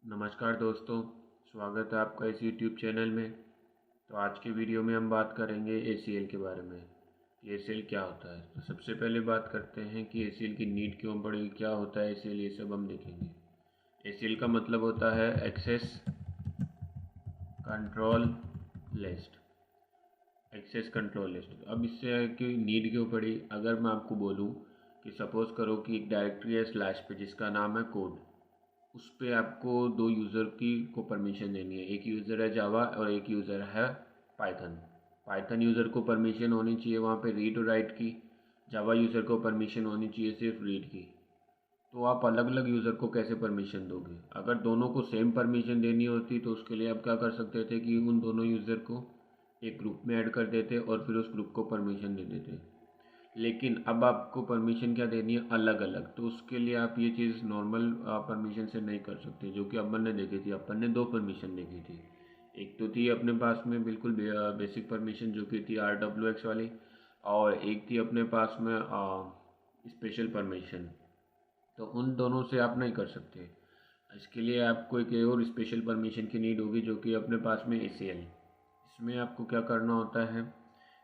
नमस्कार दोस्तों, स्वागत है आपका इस यूट्यूब चैनल में। तो आज के वीडियो में हम बात करेंगे ACL के बारे में कि ACL क्या होता है। तो सबसे पहले बात करते हैं कि ACL की नीड क्यों पड़ी, क्या होता है ACL, ये सब हम देखेंगे। ACL का मतलब होता है access control list. Access control list. अब इससे कि नीड क्यों पड़ी, अगर मैं आपको बोलूँ कि सपोज़ करो कि एक डायरेक्टरी है स्लैश पे जिसका नाम है कोड, उस पे आपको दो यूज़र की को परमिशन देनी है। एक यूज़र है जावा और एक यूज़र है पाइथन। पाइथन यूज़र को परमिशन होनी चाहिए वहाँ पे रीड और राइट की, जावा यूज़र को परमिशन होनी चाहिए सिर्फ रीड की। तो आप अलग अलग यूज़र को कैसे परमिशन दोगे? अगर दोनों को सेम परमिशन देनी होती तो उसके लिए आप क्या कर सकते थे कि उन दोनों यूज़र को एक ग्रुप में ऐड कर देते और फिर उस ग्रुप को परमिशन दे देते। लेकिन अब आपको परमिशन क्या देनी है, अलग अलग। तो उसके लिए आप ये चीज़ नॉर्मल परमिशन से नहीं कर सकते, जो कि अपन ने देखी थी। अपन ने दो परमिशन देखी थी। एक तो थी अपने पास में बिल्कुल बेसिक परमिशन जो कि थी RWX वाली, और एक थी अपने पास में स्पेशल परमिशन। तो उन दोनों से आप नहीं कर सकते। इसके लिए आपको एक और स्पेशल परमिशन की नीड होगी जो कि अपने पास में ACL। इसमें आपको क्या करना होता है,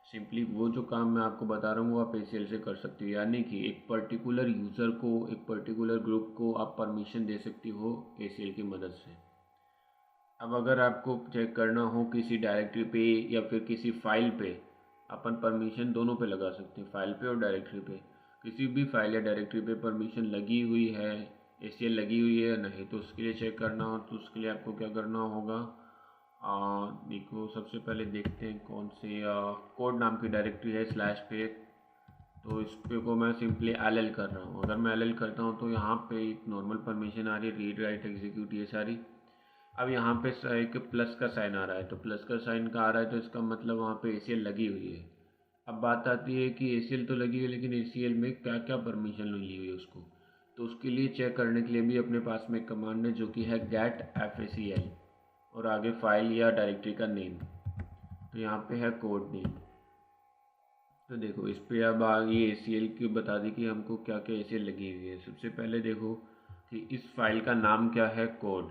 सिंपली वो जो काम मैं आपको बता रहा हूँ वो आप ACL से कर सकते हो। यानी कि एक पर्टिकुलर यूज़र को, एक पर्टिकुलर ग्रुप को आप परमिशन दे सकती हो ACL की मदद से। अब अगर आपको चेक करना हो किसी डायरेक्टरी पे या फिर किसी फाइल पे, अपन परमिशन दोनों पे लगा सकते हैं, फाइल पे और डायरेक्टरी पे। किसी भी फाइल या डायरेक्टरी पे परमिशन लगी हुई है, ACL लगी हुई है या नहीं, तो उसके लिए चेक करना हो तो उसके लिए आपको क्या करना होगा। देखो, सबसे पहले देखते हैं कौन से कोड नाम की डायरेक्टरी है स्लैश पे। तो इस पे को मैं सिंपली LL कर रहा हूँ। अगर मैं LL करता हूँ तो यहाँ पे एक नॉर्मल परमिशन आ रही है, रीड राइट एग्जीक्यूट, ये सारी। अब यहाँ पे एक प्लस का साइन आ रहा है, तो प्लस का साइन का आ रहा है तो इसका मतलब वहाँ पे ACL लगी हुई है। अब बात आती है कि ACL तो लगी हुई है, लेकिन ACL में क्या क्या परमिशन मिली हुई है उसको। तो उसके लिए चेक करने के लिए भी अपने पास में एक कमांड है जो कि है get FACL, और आगे फाइल या डायरेक्टरी का नेम। तो यहाँ पे है कोड नेम। तो देखो, इस पे अब ये ACL की बता दी कि हमको क्या क्या ACL लगी हुई है। सबसे पहले देखो कि इस फाइल का नाम क्या है, कोड।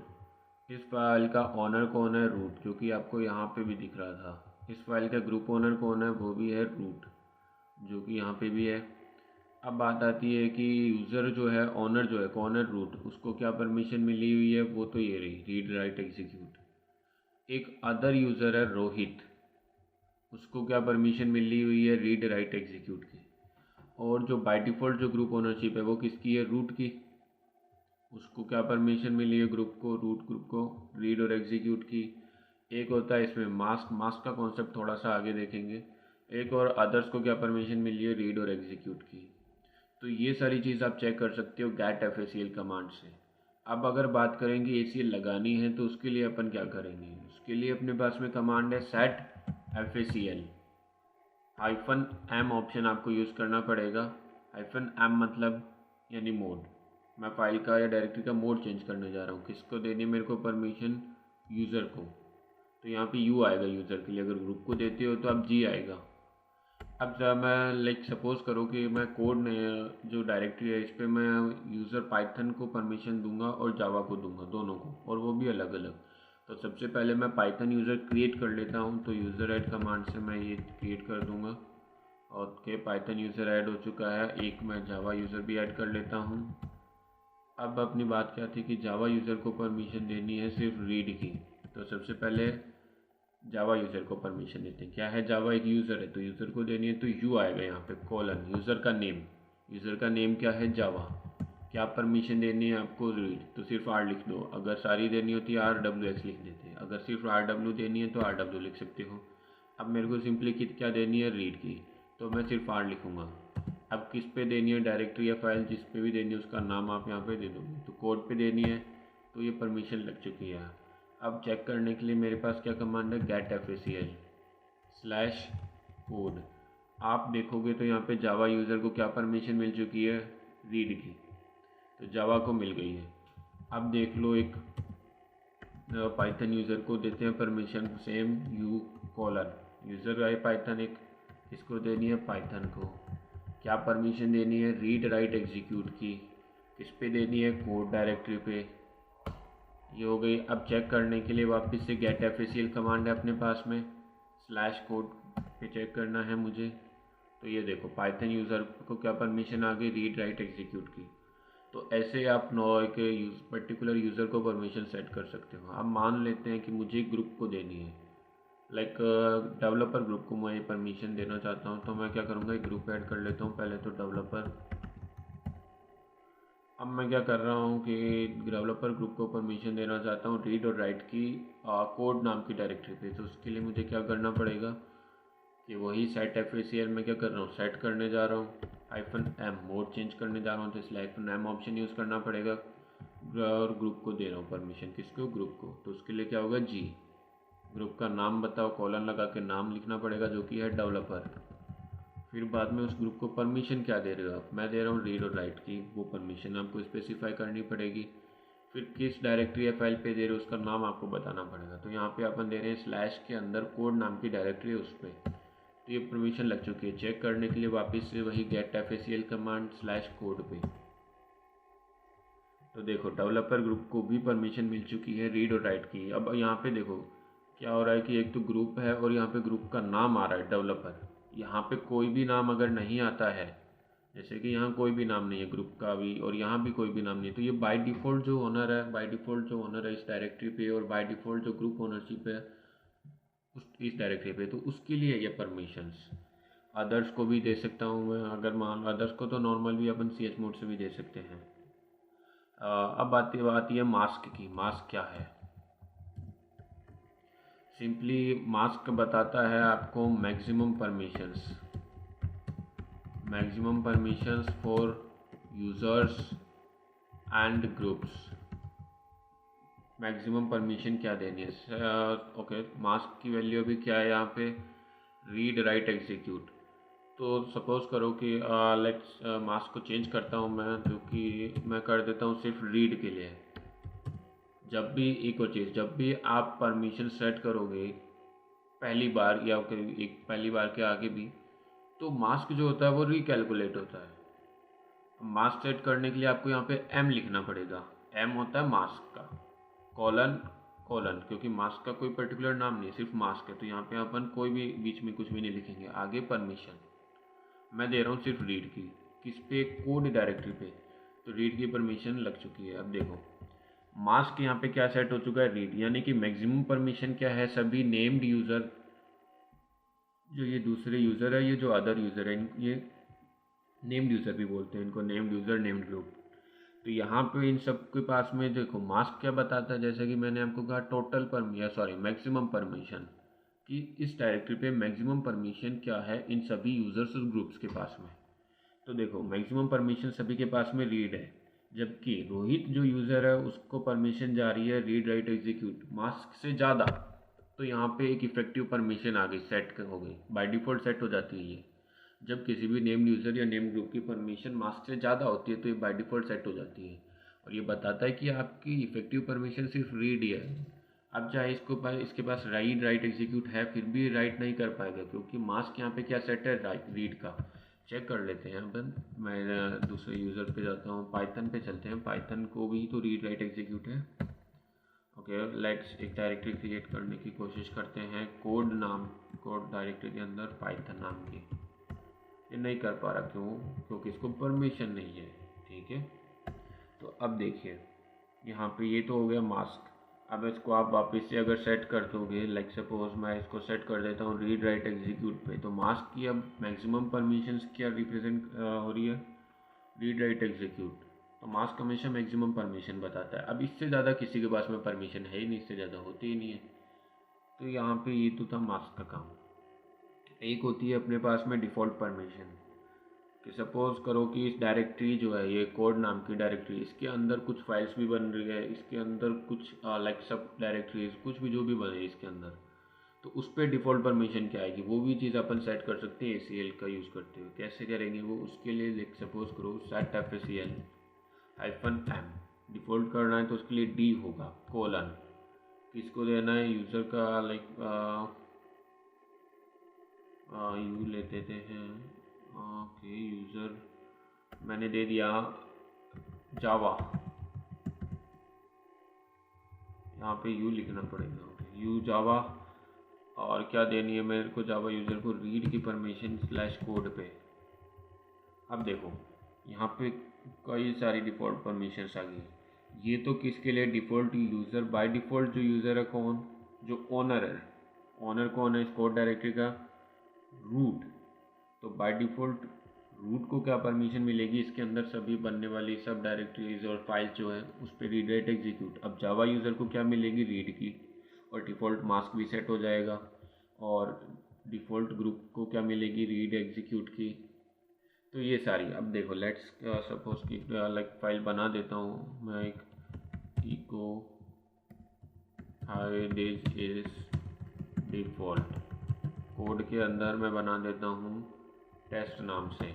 इस फाइल का ऑनर कौन है, रूट, जो कि आपको यहाँ पे भी दिख रहा था। इस फाइल का ग्रुप ओनर कौन है, वो भी है रूट, जो कि यहाँ पे भी है। अब बात आती है कि यूज़र जो है, ऑनर जो है, कौन है, रूट, उसको क्या परमिशन मिली हुई है, वो तो ये रही, रीड राइट एग्जीक्यूट। एक अदर यूज़र है रोहित, उसको क्या परमिशन मिली हुई है, रीड राइट एग्जीक्यूट की। और जो बाय डिफ़ॉल्ट जो ग्रुप ओनरशिप है वो किसकी है, रूट की। उसको क्या परमिशन मिली है, ग्रुप को, रूट ग्रुप को, रीड और एग्जीक्यूट की। एक होता है इसमें मास्क, मास्क का कॉन्सेप्ट थोड़ा सा आगे देखेंगे। एक और अदर्स को क्या परमिशन मिली है, रीड और एग्जीक्यूट की। तो ये सारी चीज़ आप चेक कर सकते हो गेट FACL कमांड से। अब अगर बात करेंगे ACL लगानी है तो उसके लिए अपन क्या करेंगे, उसके लिए अपने पास में कमांड है सेट FACL। -m ऑप्शन आपको यूज़ करना पड़ेगा। -m मतलब यानी मोड। मैं फाइल का या डायरेक्टरी का मोड चेंज करने जा रहा हूँ। किसको देनी है मेरे को परमिशन, यूज़र को। तो यहाँ पे U आएगा यूज़र के लिए। अगर ग्रुप को देते हो तो अब G आएगा। अब जब मैं लाइक सपोज़ करो कि मैं कोड ने जो डायरेक्टरी है इस पर मैं यूज़र पाइथन को परमिशन दूंगा और जावा को दूंगा, दोनों को, और वो भी अलग अलग। तो सबसे पहले मैं पाइथन यूज़र क्रिएट कर लेता हूँ। तो यूज़र ऐड कमांड से मैं ये क्रिएट कर दूंगा। और के पाइथन यूज़र ऐड हो चुका है। एक मैं जावा यूज़र भी ऐड कर लेता हूँ। अब अपनी बात क्या थी कि जावा यूज़र को परमिशन देनी है सिर्फ रीड की। तो सबसे पहले जावा यूज़र को परमिशन देते हैं। क्या है, जावा एक यूज़र है तो यूज़र को देनी है, तो यू आएगा यहाँ पे कॉलन, यूज़र का नेम। यूज़र का नेम क्या है, जावा। क्या परमिशन देनी है आपको, रीड, तो सिर्फ R लिख दो। अगर सारी देनी होती है RWX लिख देते हैं। अगर सिर्फ RW देनी है तो RW लिख सकते हो। अब मेरे को सिंपली कित क्या देनी है, रीड की, तो मैं सिर्फ R लिखूँगा। अब किस पे देनी है, डायरेक्टरी या फाइल जिस पे भी देनी है उसका नाम आप यहाँ पे दे दोगे। तो कोड पे देनी है तो ये परमिशन लग चुकी है। अब चेक करने के लिए मेरे पास क्या कमांड है, गेट FACL स्लैश कोड। आप देखोगे तो यहाँ पे जावा यूज़र को क्या परमिशन मिल चुकी है, रीड की, तो जावा को मिल गई है। अब देख लो, एक पाइथन यूज़र को देते हैं permission same, u colon, user है पाइथन एक, इसको देनी है पाइथन को। क्या परमिशन देनी है, रीड राइट एग्जीक्यूट की। किस पे देनी है, कोड डायरेक्टरी पे, ये हो गई। अब चेक करने के लिए वापस से गेट FACL कमांड है अपने पास में, स्लैश कोड पे चेक करना है मुझे। तो ये देखो पाइथन यूज़र को क्या परमिशन आ गई, रीड राइट एग्जीक्यूट की। तो ऐसे आप एक पर्टिकुलर यूज़र को परमिशन सेट कर सकते हो। अब मान लेते हैं कि मुझे ग्रुप को देनी है, लाइक डेवलपर ग्रुप को मैं परमिशन देना चाहता हूँ। तो मैं क्या करूँगा, एक ग्रुप ऐड कर लेता हूँ पहले तो डेवलपर। अब मैं क्या कर रहा हूँ कि डेवलपर ग्रुप को परमिशन देना चाहता हूँ रीड और राइट की कोड नाम की डायरेक्टरी पे। तो उसके लिए मुझे क्या करना पड़ेगा कि वही सेट FACL में क्या कर रहा हूँ, सेट करने जा रहा हूँ, -m मोड चेंज करने जा रहा हूँ। तो इसलिए -m ऑप्शन यूज़ करना पड़ेगा और ग्रुप को दे रहा हूँ परमिशन, किसको, ग्रुप को। तो उसके लिए क्या होगा, जी, ग्रुप का नाम बताओ, कॉलन लगा के नाम लिखना पड़ेगा जो कि है डेवलपर। फिर बाद में उस ग्रुप को परमिशन क्या दे रहे हो आप, मैं दे रहा हूँ रीड और राइट की। वो परमिशन आपको स्पेसिफाई करनी पड़ेगी। फिर किस डायरेक्टरी या फाइल पे दे रहे हो उसका नाम आपको बताना पड़ेगा। तो यहाँ पे अपन दे रहे हैं स्लैश के अंदर कोड नाम की डायरेक्टरी है उस पर। तो ये परमिशन लग चुकी है। चेक करने के लिए वापस से वही get FACL command slash code पे। तो देखो डेवलपर ग्रुप को भी परमिशन मिल चुकी है रीड और राइट की। अब यहाँ पे देखो क्या हो रहा है कि एक तो ग्रुप है और यहाँ पे ग्रुप का नाम आ रहा है डेवलपर। यहाँ पे कोई भी नाम अगर नहीं आता है, जैसे कि यहाँ कोई भी नाम नहीं है ग्रुप का भी और यहाँ भी कोई भी नाम नहीं है, तो ये बाय डिफ़ॉल्ट जो ओनर है, बाय डिफ़ॉल्ट जो ओनर है इस डायरेक्टरी पे और बाय डिफ़ॉल्ट जो ग्रुप ओनरशिप है उस इस डायरेक्टरी पे, तो उसके लिए ये परमिशंस। अदर्स को भी दे सकता हूँ मैं, अगर मान अदर्स को तो नॉर्मल भी अपन CS मोड से भी दे सकते हैं। अब आती है मास्क की। मास्क क्या है, सिंपली मास्क बताता है आपको maximum permissions for users and groups. Maximum permission क्या देनी है। ओके, मास्क की वैल्यू अभी क्या है यहाँ पे, रीड राइट एग्जीक्यूट। तो सपोज़ करो कि लेट्स मास्क को चेंज करता हूँ मैं, जो कि मैं कर देता हूँ सिर्फ रीड के लिए। जब भी एक और चीज़, जब भी आप परमिशन सेट करोगे पहली बार या एक पहली बार के आगे भी, तो मास्क जो होता है वो रिकैलकुलेट होता है। मास्क सेट करने के लिए आपको यहाँ पे m लिखना पड़ेगा। m होता है मास्क का, कॉलन कॉलन, क्योंकि मास्क का कोई पर्टिकुलर नाम नहीं है, सिर्फ मास्क है। तो यहाँ पे अपन कोई भी बीच में कुछ भी नहीं लिखेंगे। आगे परमिशन मैं दे रहा हूँ सिर्फ रीड की, किस पे, कोड डायरेक्टरी पे। तो रीड की परमिशन लग चुकी है। अब देखो मास्क यहाँ पे क्या सेट हो चुका है, रीड, यानी कि मैक्सिमम परमिशन क्या है, सभी नेम्ड यूज़र, जो ये दूसरे यूज़र है, ये जो अदर यूज़र है, ये नेम्ड यूज़र भी बोलते हैं इनको, नेम्ड यूज़र नेम्ड ग्रुप। तो यहाँ पे इन सब के पास में देखो मास्क क्या बताता है, जैसे कि मैंने आपको कहा टोटल मैक्सिमम परमिशन, कि इस डायरेक्टरी पे मैक्सिमम परमिशन क्या है इन सभी यूज़र्स और ग्रुप्स के पास में। तो देखो मैक्सिमम परमिशन सभी के पास में रीड है, जबकि रोहित जो यूज़र है उसको परमिशन जा रही है रीड राइट एग्जीक्यूट मास्क से ज़्यादा। तो यहाँ पे एक इफेक्टिव परमिशन आ गई, सेट हो गई, बाय डिफ़ॉल्ट सेट हो जाती है ये। जब किसी भी नेम्ड यूज़र या नेम्ड ग्रुप की परमिशन मास्क से ज़्यादा होती है तो ये बाय डिफ़ॉल्ट सेट हो जाती है। और ये बताता है कि आपकी इफेक्टिव परमिशन सिर्फ रीड ही है। अब चाहे इसके पास राइट राइट एग्जीक्यूट है फिर भी राइट नहीं कर पाएगा, क्योंकि मास्क यहाँ पे क्या सेट है, राइट रीड का। चेक कर लेते हैं अपन। मैं दूसरे यूज़र पे जाता हूँ, पाइथन पे चलते हैं। पाइथन को भी तो रीड राइट एग्जीक्यूट है। ओके, लेट्स एक डायरेक्टरी क्रिएट करने की कोशिश करते हैं, कोड डायरेक्टरी के अंदर पाइथन नाम की। ये नहीं कर पा रहा, क्यों, क्योंकि इसको परमिशन नहीं है। ठीक है, तो अब देखिए यहाँ पे ये तो हो गया मास्क। अब इसको आप वापस से अगर सेट कर दोगे, लाइक सपोज मैं इसको सेट कर देता हूँ रीड राइट एग्जीक्यूट पे, तो मास्क की अब मैक्सिमम परमिशंस क्या रिप्रेजेंट हो रही है, रीड राइट एग्जीक्यूट। तो मास्क हमेशा मैक्सिमम परमिशन बताता है। अब इससे ज़्यादा किसी के पास में परमिशन है ही नहीं, इससे ज़्यादा होती ही नहीं है। तो यहाँ पे ये तो था मास्क का काम। एक होती है अपने पास में डिफ़ॉल्ट परमिशन, कि सपोज़ करो कि इस डायरेक्टरी जो है ये कोड नाम की डायरेक्टरी, इसके अंदर कुछ फाइल्स भी बन रही है, इसके अंदर कुछ लाइक सब डायरेक्टरीज कुछ भी जो भी बने इसके अंदर, तो उस पर डिफ़ॉल्ट परमिशन क्या आएगी, वो भी चीज़ अपन सेट कर सकते हैं ACL का यूज़ करते हुए। कैसे करेंगे वो, उसके लिए लाइक सपोज़ करो सेट FACL -m डिफ़ॉल्ट करना है, तो उसके लिए D होगा, कोलन, किसको देना है, यूज़र का, लाइक यू ले देते हैं। ओके, यूज़र मैंने दे दिया जावा। यहाँ पे यू लिखना पड़ेगा, यू जावा, और क्या देनी है मेरे को जावा यूज़र को रीड की परमिशन स्लैश कोड पे। अब देखो यहाँ पे कई सारी डिफ़ॉल्ट परमिशंस आ गई। ये तो किसके लिए डिफ़ॉल्ट यूज़र, बाय डिफ़ॉल्ट जो यूज़र है कौन, जो ओनर है। ओनर कौन है इस कोड डायरेक्टरी का, रूट। तो बाय डिफ़ॉल्ट रूट को क्या परमिशन मिलेगी, इसके अंदर सभी बनने वाली सब डायरेक्टरीज और फाइल्स जो है उस पर रीड राइट एग्जीक्यूट। अब जावा यूज़र को क्या मिलेगी, रीड की, और डिफ़ॉल्ट मास्क भी सेट हो जाएगा। और डिफ़ॉल्ट ग्रुप को क्या मिलेगी, रीड एग्जीक्यूट की। तो ये सारी, अब देखो लेट्स सपोज कि लाइक फाइल बना देता हूँ मैं, एक echo hi this is default code के अंदर मैं बना देता हूँ टेस्ट नाम से।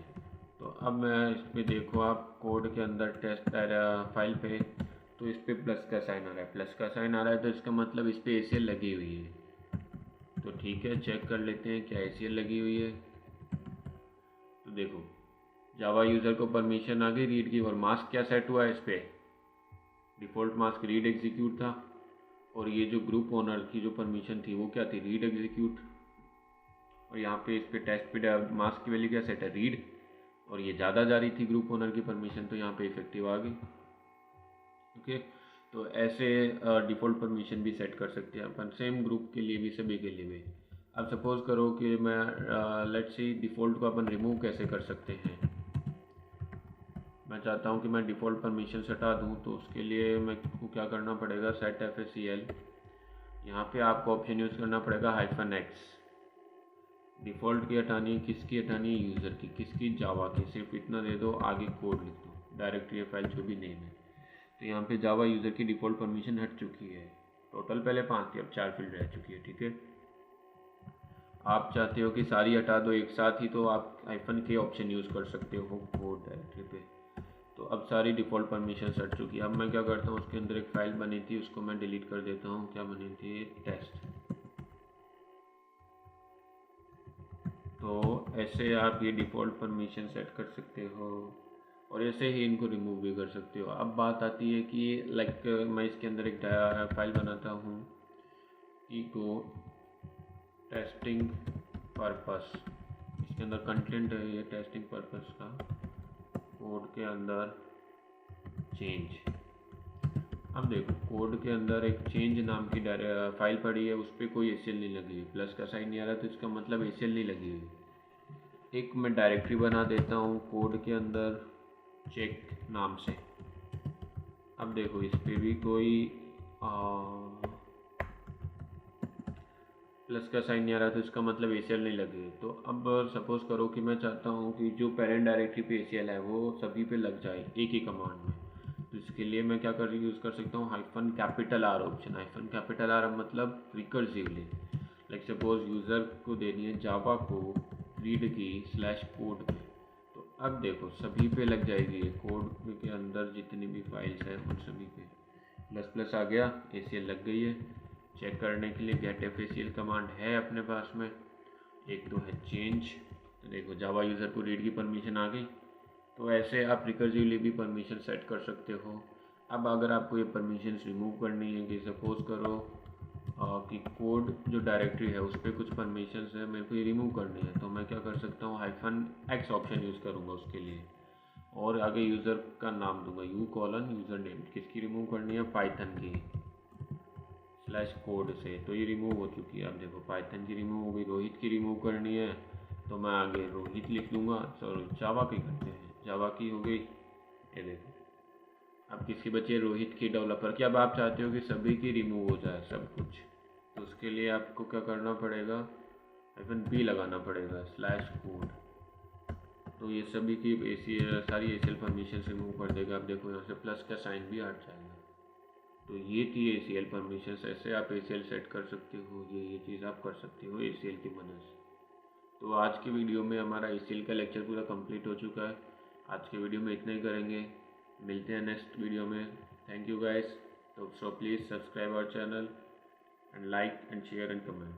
तो अब मैं इस पर देखो, आप कोड के अंदर टेस्ट फाइल पे, तो इस पर प्लस का साइन आ रहा है, प्लस का साइन आ रहा है, तो इसका मतलब इस पर ACL लगी हुई है। तो ठीक है, चेक कर लेते हैं क्या ACL लगी हुई है। तो देखो जावा यूज़र को परमिशन आ गई रीड की, और मास्क क्या सेट हुआ है इस पर, डिफ़ॉल्ट मास्क रीड एग्जीक्यूट था। और ये जो ग्रुप ओनर की जो परमिशन थी वो क्या थी, रीड एग्जीक्यूट। और यहाँ पे इस पे टेस्ट पे मास्क की वैल्यू क्या सेट है, रीड, और ये ज़्यादा जा रही थी ग्रुप ओनर की परमिशन, तो यहाँ पे इफेक्टिव आ गई। ओके, तो ऐसे डिफ़ॉल्ट परमिशन भी सेट कर सकते हैं अपन, सेम ग्रुप के लिए भी, सभी के लिए भी। अब सपोज़ करो कि मैं लेट्स सी डिफ़ॉल्ट को अपन रिमूव कैसे कर सकते हैं। मैं चाहता हूँ कि मैं डिफ़ॉल्ट परमिशन हटा दूँ, तो उसके लिए मैं को क्या करना पड़ेगा, सेट FACL। यहाँ पे आपको ऑप्शन यूज़ करना पड़ेगा -X। डिफ़ॉल्ट की हटानी है, किसकी हटानी है, यूज़र की, किसकी, जावा की। सिर्फ इतना दे दो, आगे कोड लिख दो, डायरेक्टरी फाइल जो भी नेम है। तो यहाँ पे जावा यूज़र की डिफ़ॉल्ट परमिशन हट चुकी है। टोटल पहले 5 थी, अब 4 फील्ड रह चुकी है। ठीक है, आप चाहते हो कि सारी हटा दो एक साथ ही, तो आप -K ऑप्शन यूज़ कर सकते हो कोड डायरेक्टरी पे। तो अब सारी डिफ़ॉल्ट परमिशन हट चुकी है। अब मैं क्या करता हूँ, उसके अंदर एक फ़ाइल बनी थी उसको मैं डिलीट कर देता हूँ। क्या बनी थी, टेस्ट। तो ऐसे आप ये डिफ़ॉल्ट परमिशन सेट कर सकते हो, और ऐसे ही इनको रिमूव भी कर सकते हो। अब बात आती है कि लाइक मैं इसके अंदर एक फाइल बनाता हूँ, इको टेस्टिंग पर्पस। इसके अंदर कंटेंट है ये टेस्टिंग पर्पस का, कोड के अंदर चेंज। अब देखो कोड के अंदर एक चेंज नाम की फाइल पड़ी है, उस पर कोई ACL नहीं लगी हुई, प्लस का साइन नहीं आ रहा, तो इसका मतलब ACL नहीं लगी हुई। एक मैं डायरेक्टरी बना देता हूँ कोड के अंदर चेक नाम से। अब देखो इस पर भी कोई प्लस का साइन नहीं आ रहा, तो इसका मतलब ACL नहीं लगी। तो अब सपोज़ करो कि मैं चाहता हूँ कि जो पेरेंट डायरेक्टरी पे ACL है वो सभी पे लग जाए एक ही कमांड में। तो इसके लिए मैं क्या यूज़ कर सकता हूँ, -R ऑप्शन। -R मतलब रिकर्सिवली, लाइक सपोज यूज़र को देनी है जावा को रीड की /कोड पे। तो अब देखो सभी पे लग जाएगी ये, कोड के अंदर जितनी भी फाइल्स हैं उन सभी पे प्लस आ गया, ACL लग गई है। चेक करने के लिए गेट FACL कमांड है अपने पास में, एक तो है चेंज। तो देखो जावा यूज़र को रीड की परमिशन आ गई। तो ऐसे आप रिकर्सिवली भी परमिशन सेट कर सकते हो। अब अगर आपको ये परमिशन रिमूव करनी है, कि सपोज़ करो कि कोड जो डायरेक्टरी है उस पर कुछ परमिशन है, मेरे को ये रिमूव करनी है, तो मैं क्या कर सकता हूँ, -X ऑप्शन यूज़ करूँगा उसके लिए, और आगे यूज़र का नाम दूंगा U:यूज़र नेम। किसकी रिमूव करनी है, पाइथन की /कोड से। तो ये रिमूव हो चुकी है। अब देखो पाइथन की रिमूव हो गई, रोहित की रिमूव करनी है, तो मैं आगे रोहित लिख लूँगा। सॉरी, जावा की करते हैं, जावा की हो गई। ये देखो अब किसकी बची है, रोहित की डेवलपर की। अब आप चाहते हो कि सभी की रिमूव हो जाए सब कुछ, तो उसके लिए आपको क्या करना पड़ेगा, -B लगाना पड़ेगा /कोड। तो ये सभी की सारी ACL परमिशन रिमूव कर देगा। अब देखो यहाँ से प्लस का साइन भी हट जाएगा। तो ये थी ACL परमिशन। ऐसे आप ACL सेट कर सकते हो, ये चीज़ आप कर सकते हो ACL की मदद से। तो आज की वीडियो में हमारा ACL का लेक्चर पूरा कंप्लीट हो चुका है। आज के वीडियो में इतना ही करेंगे, मिलते हैं नेक्स्ट वीडियो में। Thank you guys. तो please subscribe our channel and like and share and comment.